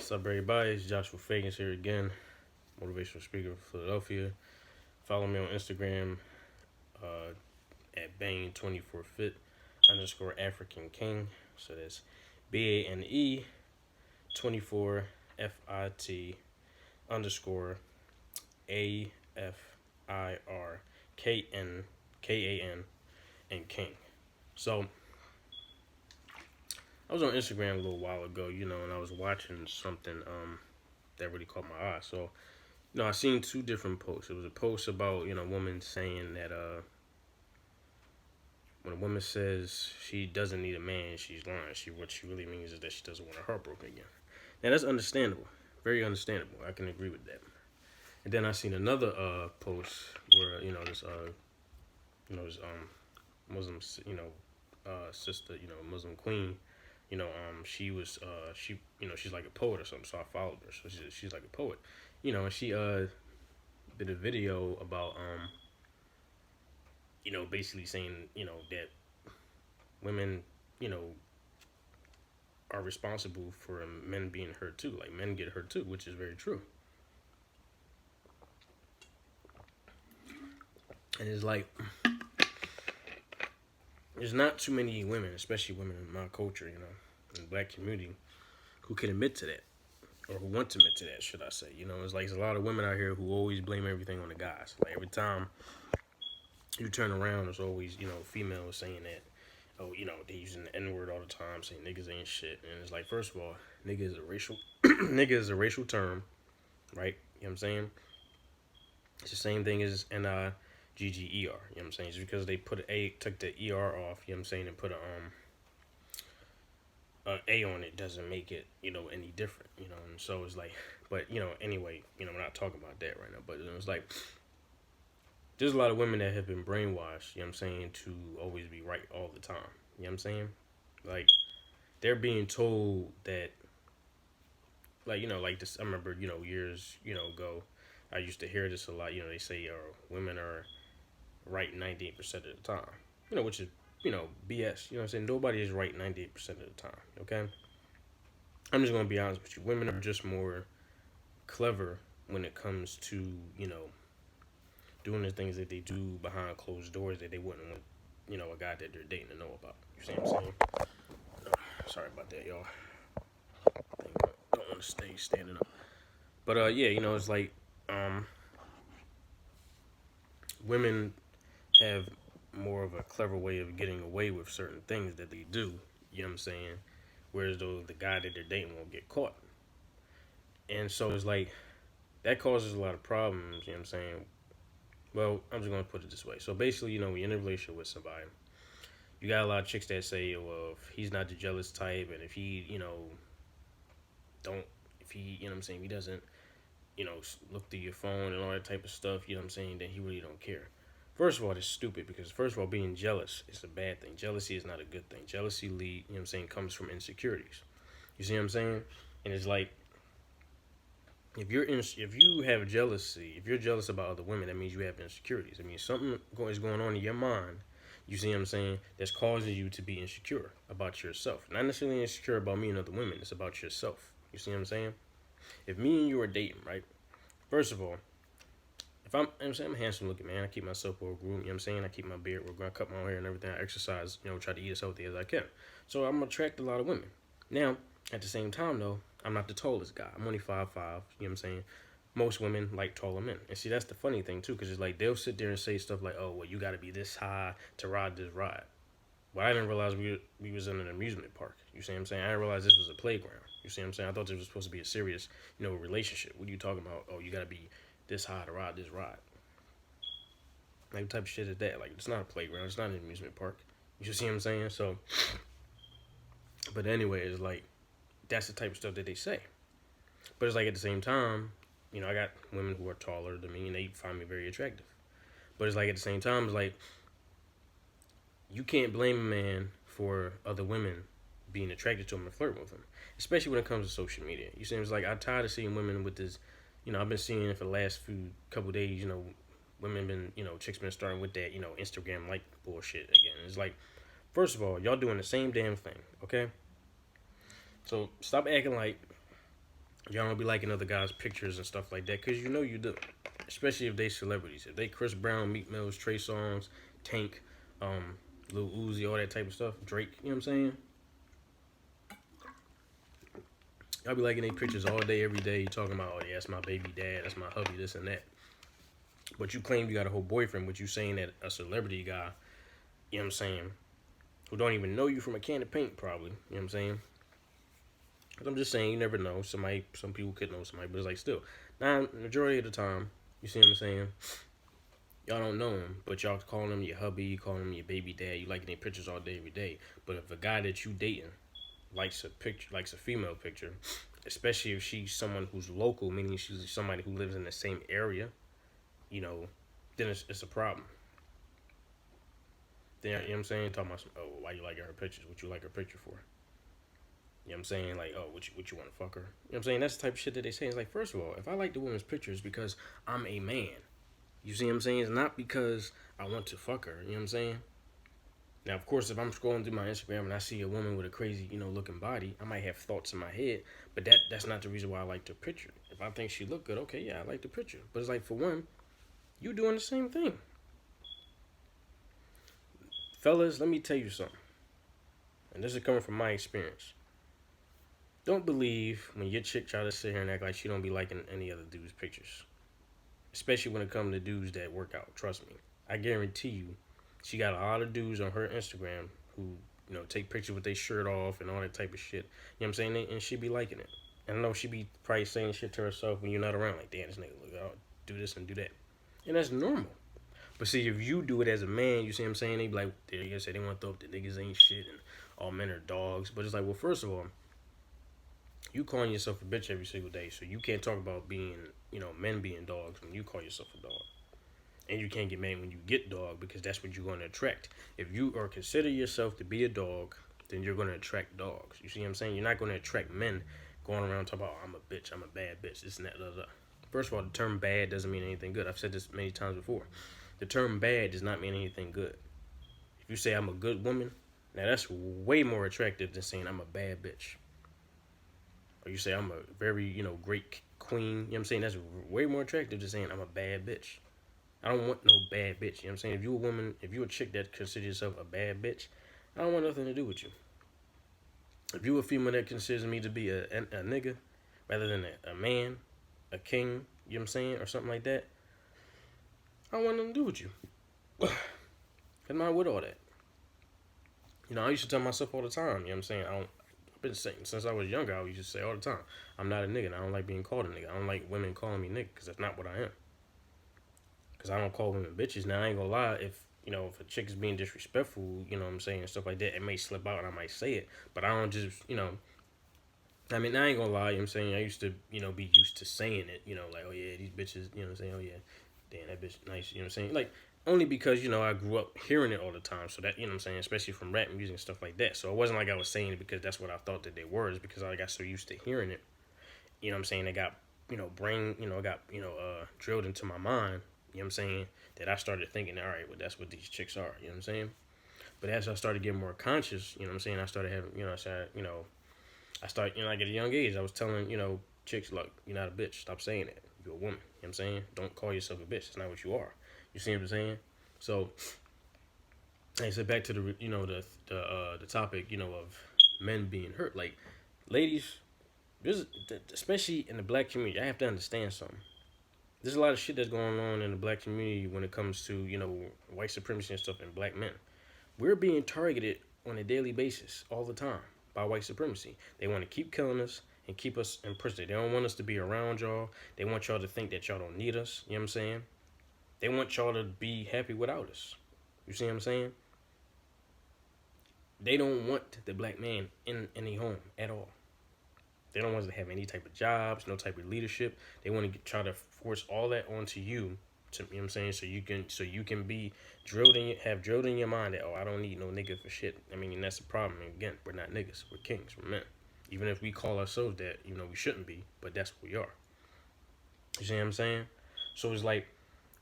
What's up, everybody? It's Joshua Fagans here again, motivational speaker for Philadelphia. Follow me on Instagram at Bane24Fit underscore African King. So that's BANE 24 FIT underscore AFIRKNKAN and King. So I was on Instagram a little while ago, and I was watching something that really caught my eye. So, I seen two different posts. It was a post about, a woman saying that when a woman says she doesn't need a man, she's lying. What she really means is that she doesn't want her heart broken again. Now that's understandable. Very understandable. I can agree with that. And then I seen another post where, this Muslim sister, Muslim queen, she's like a poet or something. So I followed her. So she's like a poet, and she did a video about basically saying that women are responsible for men being hurt too. Like men get hurt too, which is very true. And it's like there's not too many women, especially women in my culture, in the black community, who can admit to that. Or who want to admit to that, should I say. It's like there's a lot of women out here who always blame everything on the guys. Like every time you turn around, there's always, females saying that, oh, they using the N-word all the time, saying niggas ain't shit. And it's like, first of all, nigga is a racial nigga is a racial term, right? You know what I'm saying? It's the same thing as N-I-G-G-E-R, you know what I'm saying? Just because they took the E-R off, you know what I'm saying, and put a on it doesn't make it, any different, and so it's like, but, anyway, we're not talking about that right now, but it's like, there's a lot of women that have been brainwashed, you know what I'm saying, to always be right all the time, you know what I'm saying, like, they're being told that, like, like this, I remember, years, ago, I used to hear this a lot, they say, women are right 98% of the time, which is, BS, you know what I'm saying? Nobody is right 98% of the time, okay? I'm just going to be honest with you. Women are just more clever when it comes to, doing the things that they do behind closed doors that they wouldn't want, a guy that they're dating to know about. You see what I'm saying? Sorry about that, y'all. I don't want to stay standing up. But, yeah, it's like, women have more of a clever way of getting away with certain things that they do, you know what I'm saying? Whereas though the guy that they're dating won't get caught. And so it's like, that causes a lot of problems, you know what I'm saying? Well, I'm just going to put it this way. So basically, when you're in a relationship with somebody, you got a lot of chicks that say, well, if he's not the jealous type, and if he, if he doesn't, look through your phone and all that type of stuff, you know what I'm saying, then he really don't care. First of all, it's stupid because, first of all, being jealous is a bad thing. Jealousy is not a good thing. Jealousy, comes from insecurities. You see what I'm saying? And it's like, if you have jealousy, if you're jealous about other women, that means you have insecurities. I mean, something is going on in your mind, you see what I'm saying, that's causing you to be insecure about yourself. Not necessarily insecure about me and other women. It's about yourself. You see what I'm saying? If me and you are dating, right? First of all, if I'm a handsome looking man, I keep myself well groomed, you know what I'm saying? I keep my beard, I cut my hair and everything. I exercise, try to eat as healthy as I can. So I'm attract a lot of women. Now, at the same time though, I'm not the tallest guy. I'm only 5'5", you know what I'm saying? Most women like taller men. And see, that's the funny thing too, because it's like they'll sit there and say stuff like, oh, well, you got to be this high to ride this ride. Well, I didn't realize we was in an amusement park. You see what I'm saying? I didn't realize this was a playground. You see what I'm saying? I thought this was supposed to be a serious, relationship. What are you talking about? Oh, you got to be this high to ride this ride. Like, what type of shit is that? Like, it's not a playground. It's not an amusement park. You see what I'm saying? So, but anyway, it's like, that's the type of stuff that they say. But it's like, at the same time, I got women who are taller than me, and they find me very attractive. But it's like, at the same time, it's like, you can't blame a man for other women being attracted to him and flirting with him. Especially when it comes to social media. You see, it's like, I'm tired of seeing women with this, I've been seeing it for the last couple days, women been, chicks been starting with that, Instagram like bullshit again. It's like, first of all, y'all doing the same damn thing, okay? So stop acting like Y'all don't be liking other guys' pictures and stuff like that because you know you do. Especially if they celebrities. If they Chris Brown, Meek Mills, Trey Songz, Tank, Lil Uzi, all that type of stuff, Drake, you know what I'm saying? Y'all be liking their pictures all day, every day, talking about, oh yeah, that's my baby dad, that's my hubby, this and that. But you claim you got a whole boyfriend, but you saying that a celebrity guy, you know what I'm saying, who don't even know you from a can of paint, probably, you know what I'm saying? But I'm just saying, you never know. Some people could know somebody, but it's like still. Now, majority of the time, you see what I'm saying? Y'all don't know him, but y'all call him your hubby, you call him your baby dad. You liking their pictures all day, every day. But if a guy that you dating likes a picture, likes a female picture, especially if she's someone who's local, meaning she's somebody who lives in the same area, you know, then it's a problem. Then, you know what I'm saying? Talking about, oh, why you liking her pictures? What you like her picture for? You know what I'm saying? Like, oh, what you want to fuck her? You know what I'm saying? That's the type of shit that they say. It's like, first of all, if I like the woman's pictures because I'm a man, you see what I'm saying? It's not because I want to fuck her. You know what I'm saying? Now, of course, if I'm scrolling through my Instagram and I see a woman with a crazy, looking body, I might have thoughts in my head, but that's not the reason why I like the picture. If I think she look good, okay, yeah, I like the picture. But it's like, for one, you doing the same thing. Fellas, let me tell you something. And this is coming from my experience. Don't believe when your chick try to sit here and act like she don't be liking any other dude's pictures. Especially when it comes to dudes that work out. Trust me. I guarantee you, she got a lot of dudes on her Instagram who, take pictures with their shirt off and all that type of shit. You know what I'm saying? And she be liking it. And I know she be probably saying shit to herself when you're not around. Like, damn, this nigga look, I'll do this and do that. And that's normal. But see, if you do it as a man, you see what I'm saying? They be like, they say they want to throw up the niggas ain't shit and all men are dogs. But it's like, well, first of all, you calling yourself a bitch every single day, so you can't talk about being, men being dogs when you call yourself a dog. And you can't get mad when you get dog because that's what you're going to attract. If you are consider yourself to be a dog, then you're going to attract dogs. You see what I'm saying? You're not going to attract men going around talking about, oh, I'm a bitch, I'm a bad bitch, this and that, blah, blah. First of all, the term bad doesn't mean anything good. I've said this many times before. The term bad does not mean anything good. If you say I'm a good woman, now that's way more attractive than saying I'm a bad bitch. Or you say I'm a very, great queen. You know what I'm saying? That's way more attractive than saying I'm a bad bitch. I don't want no bad bitch. You know what I'm saying? If you a woman, if you a chick that considers yourself a bad bitch, I don't want nothing to do with you. If you a female that considers me to be a nigga rather than a man, a king, you know what I'm saying, or something like that, I don't want nothing to do with you. I'm not with all that. I used to tell myself all the time, you know what I'm saying? I've been saying since I was younger, I used to say all the time, I'm not a nigga and I don't like being called a nigga. I don't like women calling me nigga because that's not what I am. Because I don't call women bitches. Now, I ain't gonna lie, if a chick is being disrespectful, you know what I'm saying, and stuff like that, it may slip out and I might say it. But I don't just, I mean, I ain't gonna lie, you know what I'm saying, I used to, be used to saying it, like, oh yeah, these bitches, you know what I'm saying, oh yeah, damn, that bitch nice, you know what I'm saying, like, only because, I grew up hearing it all the time, so that, you know what I'm saying, especially from rap music and stuff like that, so it wasn't like I was saying it because that's what I thought that they were, it's because I got so used to hearing it, you know what I'm saying, it got, drilled into my mind, you know what I'm saying, that I started thinking, all right, well, that's what these chicks are, you know what I'm saying, but as I started getting more conscious, you know what I'm saying, I started having, like at a young age, I was telling, chicks, look, you're not a bitch. Stop saying that. You're a woman. You know what I'm saying? Don't call yourself a bitch. It's not what you are. You see what I'm saying? So, I said back to the, the topic, of men being hurt. Like, ladies, especially in the black community, I have to understand something. There's a lot of shit that's going on in the black community when it comes to, white supremacy and stuff and black men. We're being targeted on a daily basis all the time by white supremacy. They want to keep killing us and keep us in prison. They don't want us to be around y'all. They want y'all to think that y'all don't need us. You know what I'm saying? They want y'all to be happy without us. You see what I'm saying? They don't want the black man in any home at all. They don't want us to have any type of jobs, no type of leadership. They want to try to force all that onto you. You know what I'm saying? So you can be drilled in your mind that, oh, I don't need no nigga for shit. I mean, and that's the problem. And again, we're not niggas. We're kings. We're men. Even if we call ourselves that, we shouldn't be, but that's what we are. You see what I'm saying? So it's like,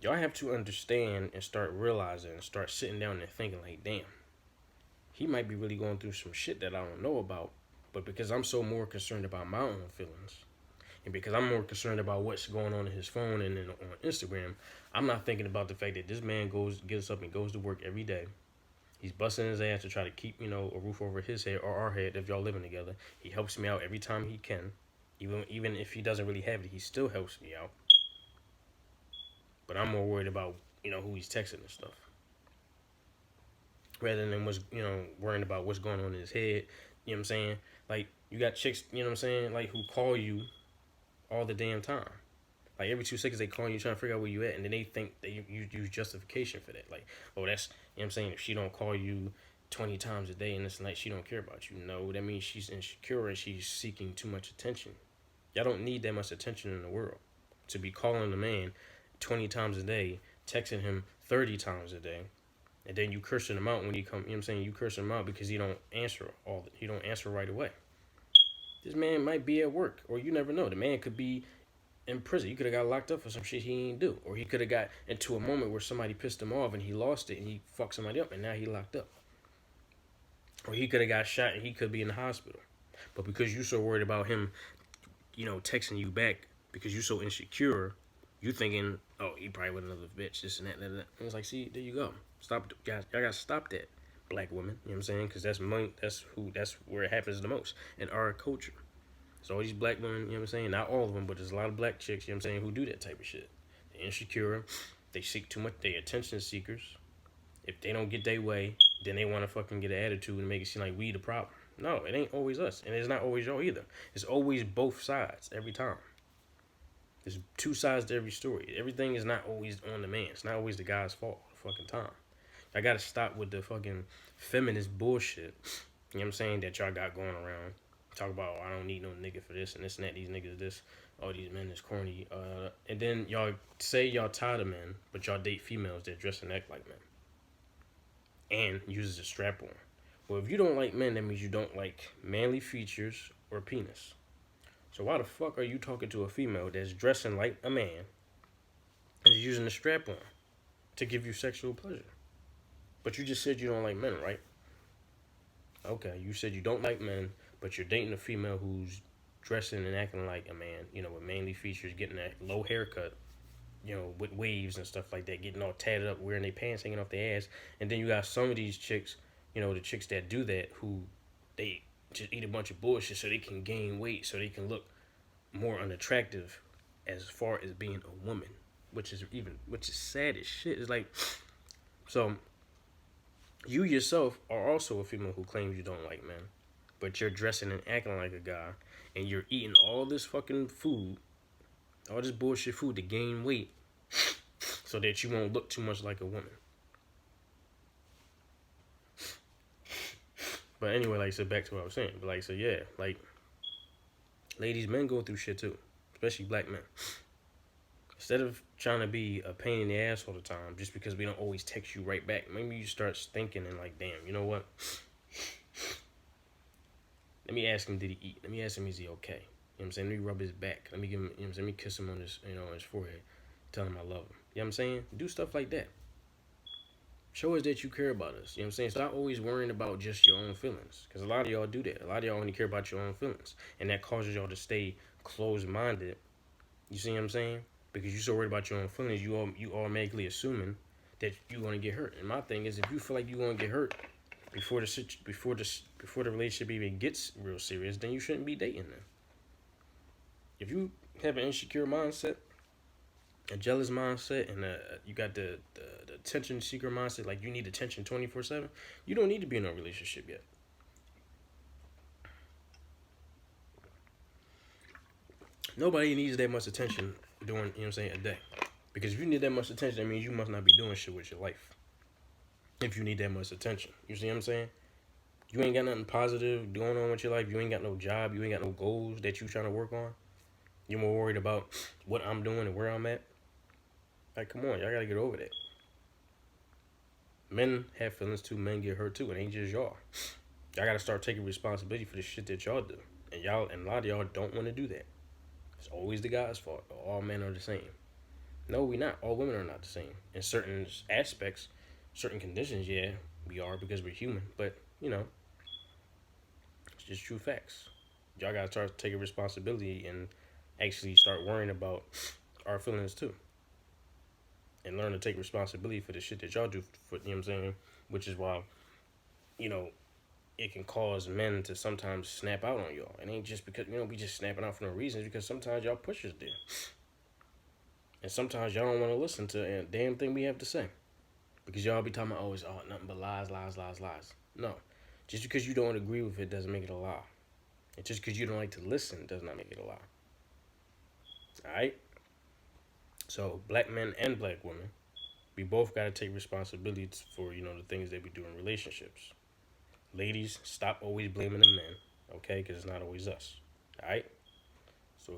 y'all have to understand and start realizing and start sitting down and thinking like, damn, he might be really going through some shit that I don't know about, but because I'm so more concerned about my own feelings And because I'm more concerned about what's going on in his phone and then on Instagram, I'm not thinking about the fact that this man gets up and goes to work every day. He's busting his ass to try to keep, a roof over his head or our head if y'all living together. He helps me out every time he can. Even if he doesn't really have it, he still helps me out. But I'm more worried about, who he's texting and stuff. Rather than worrying about what's going on in his head. You know what I'm saying? Like, you got chicks, like, who call you all the damn time. Like, every 2 seconds they call you trying to figure out where you at, and then they think that you use justification for that. Like, oh, that's, if she don't call you 20 times a day and this night, she don't care about you. No, that means she's insecure and she's seeking too much attention. Y'all don't need that much attention in the world to be calling a man 20 times a day, texting him 30 times a day, and then you cursing him out when he come. You cursing him out because he don't answer he don't answer right away. This man might be at work, or you never know. The man could be in prison. He could have got locked up for some shit he ain't do, or he could have got into a moment where somebody pissed him off and he lost it and he fucked somebody up and now he locked up. Or he could have got shot and he could be in the hospital. But because you so worried about him, texting you back because you so insecure, you thinking, oh, he probably with another bitch, this and that, and that. And it's like, see, there you go. Stop, guys. Y'all gotta stop that, black women. You know what I'm saying? Because that's where it happens the most in our culture. So all these black women, you know what I'm saying? Not all of them, but there's a lot of black chicks, you know what I'm saying, who do that type of shit. They're insecure. They seek too much. They're attention seekers. If they don't get their way, then they want to fucking get an attitude and make it seem like we the problem. No, it ain't always us. And it's not always y'all either. It's always both sides every time. There's two sides to every story. Everything is not always on the man. It's not always the guy's fault the fucking time. I gotta stop with the fucking feminist bullshit, you know what I'm saying, that y'all got going around. Talk about, oh, I don't need no nigga for this and this and that. These niggas this. Oh, these men is corny. And then y'all say y'all tired of men, but y'all date females that dress and act like men. And uses a strap on. Well, if you don't like men, that means you don't like manly features or penis. So why the fuck are you talking to a female that's dressing like a man and is using a strap on to give you sexual pleasure? But you just said you don't like men, right? Okay, you said you don't like men, but you're dating a female who's dressing and acting like a man, with manly features, getting that low haircut, with waves and stuff like that, getting all tatted up, wearing their pants hanging off their ass. And then you got some of these chicks, the chicks that do that, who they just eat a bunch of bullshit so they can gain weight, so they can look more unattractive as far as being a woman, which is sad as shit. It's like, so you yourself are also a female who claims you don't like men, but you're dressing and acting like a guy, and you're eating all this fucking food, all this bullshit food to gain weight, so that you won't look too much like a woman. But anyway, like I said, back to what I was saying. But like I said, yeah, like, ladies, men go through shit too, especially black men. Instead of trying to be a pain in the ass all the time, just because we don't always text you right back, maybe you start thinking and like, damn, you know what? Let me ask him, did he eat? Let me ask him, is he okay? You know what I'm saying? Let me rub his back. Let me give him, let me kiss him on his, on his forehead. Tell him I love him. You know what I'm saying? Do stuff like that. Show us that you care about us. You know what I'm saying? Stop always worrying about just your own feelings. Because a lot of y'all do that. A lot of y'all only care about your own feelings. And that causes y'all to stay closed-minded. You see what I'm saying? Because you're so worried about your own feelings, you automatically assuming that you're going to get hurt. And my thing is, if you feel like you're going to get hurt before the relationship even gets real serious, then you shouldn't be dating them. If you have an insecure mindset, a jealous mindset, and you got the attention seeker mindset, like you need attention 24/7, you don't need to be in a relationship yet. Nobody needs that much attention during, a day. Because if you need that much attention, that means you must not be doing shit with your life. If you need that much attention. You see what I'm saying? You ain't got nothing positive going on with your life. You ain't got no job. You ain't got no goals that you trying to work on. You're more worried about what I'm doing and where I'm at. Like, come on, y'all gotta get over that. Men have feelings too. Men get hurt too. It ain't just y'all. Y'all gotta start taking responsibility for the shit that y'all do. And a lot of y'all don't want to do that. It's always the guy's fault. All men are the same. No, we not. All women are not the same. In certain aspects, certain conditions, yeah, we are because we're human. But, it's just true facts. Y'all gotta start taking responsibility and actually start worrying about our feelings too, and learn to take responsibility for the shit that y'all do. For, you know what I'm saying? Which is why, you know, it can cause men to sometimes snap out on y'all. It ain't just because, we just snapping out for no reason. It's because sometimes y'all push us there. And sometimes y'all don't want to listen to a damn thing we have to say. Because y'all be talking about, oh, it's all nothing but lies, lies, lies, lies. No. Just because you don't agree with it doesn't make it a lie. And just because you don't like to listen does not make it a lie. Alright? So, black men and black women, we both got to take responsibility for, the things that we do in relationships. Ladies, stop always blaming the men, okay? Because it's not always us. Alright? So